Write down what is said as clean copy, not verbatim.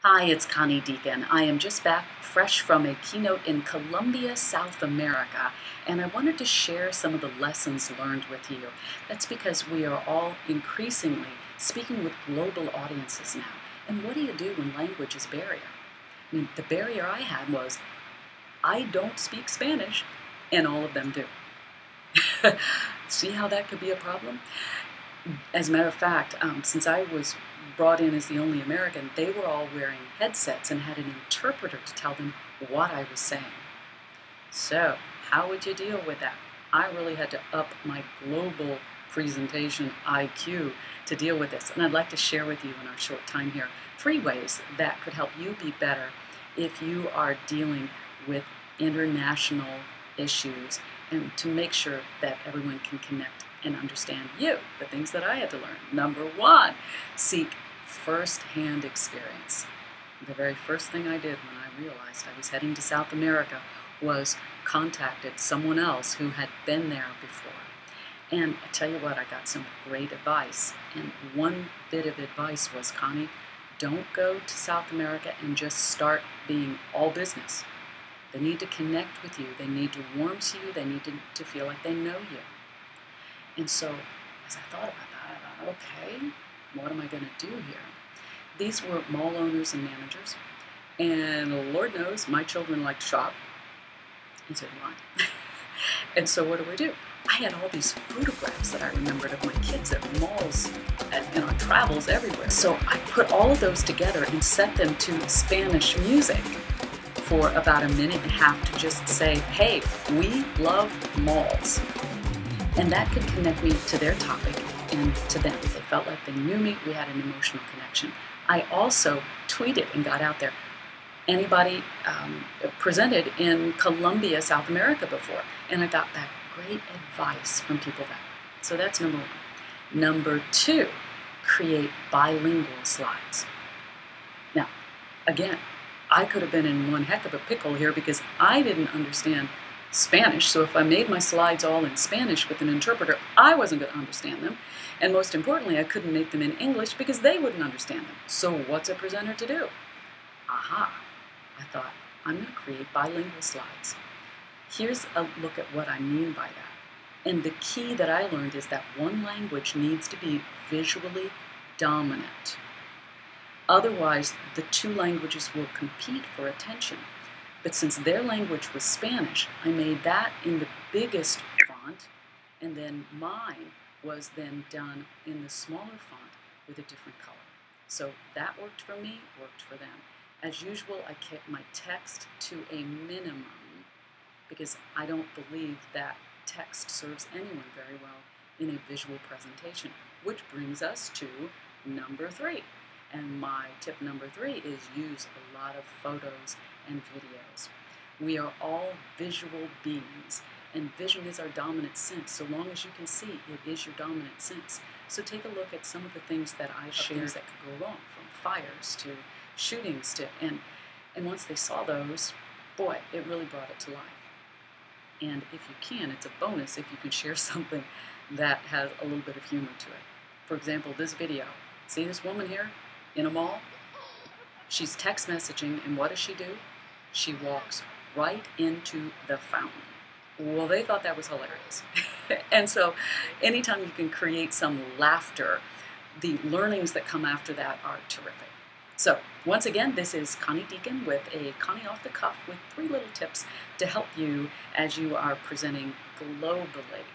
Hi, it's Connie Dieken. I am just back fresh from a keynote in Colombia, South America, and I wanted to share some of the lessons learned with you. That's because we are all increasingly speaking with global audiences now. And what do you do when language is a barrier? I mean, the barrier I had was I don't speak Spanish, and all of them do. See how that could be a problem? As a matter of fact, since I was brought in as the only American, they were all wearing headsets and had an interpreter to tell them what I was saying. So, how would you deal with that? I really had to up my global presentation IQ to deal with this. And I'd like to share with you in our short time here 3 ways that could help you be better if you are dealing with international issues and to make sure that everyone can connect and understand you, the things that I had to learn. Number 1, seek first-hand experience. The very first thing I did when I realized I was heading to South America was contacted someone else who had been there before. And I tell you what, I got some great advice. And one bit of advice was, Connie, don't go to South America and just start being all business. They need to connect with you. They need to warm to you. They need to feel like they know you. And so, as I thought about that, I thought, okay, what am I going to do here? These were mall owners and managers, and Lord knows my children like to shop, and so do I. And so what do? I had all these photographs that I remembered of my kids at malls and on travels everywhere. So I put all of those together and set them to Spanish music for about a minute and a half to just say, hey, we love malls. And that could connect me to their topic and to them. They felt like they knew me. We had an emotional connection. I also tweeted and got out there. Anybody presented in Colombia, South America before? And I got back great advice from people there. So that's number 1. Number 2, create bilingual slides. Now, again, I could have been in one heck of a pickle here because I didn't understand Spanish, so if I made my slides all in Spanish with an interpreter, I wasn't going to understand them. And most importantly, I couldn't make them in English because they wouldn't understand them. So what's a presenter to do? Aha! I thought, I'm going to create bilingual slides. Here's a look at what I mean by that. And the key that I learned is that one language needs to be visually dominant. Otherwise, the 2 languages will compete for attention. But since their language was Spanish, I made that in the biggest font, and then mine was then done in the smaller font with a different color. So that worked for me, worked for them. As usual, I kept my text to a minimum because I don't believe that text serves anyone very well in a visual presentation, which brings us to number 3. And my tip number 3 is use a lot of photos and videos. We are all visual beings, and vision is our dominant sense. So long as you can see, it is your dominant sense. So take a look at some of the things that I shared that could go wrong, from fires to shootings to, and once they saw those, boy, it really brought it to life. And if you can, it's a bonus if you can share something that has a little bit of humor to it. For example, this video. See this woman here in a mall? She's text messaging, and what does she do? She walks right into the fountain. Well, they thought that was hilarious. And so anytime you can create some laughter, the learnings that come after that are terrific. So once again, this is Connie Dieken with a Connie Off the Cuff with 3 little tips to help you as you are presenting globally.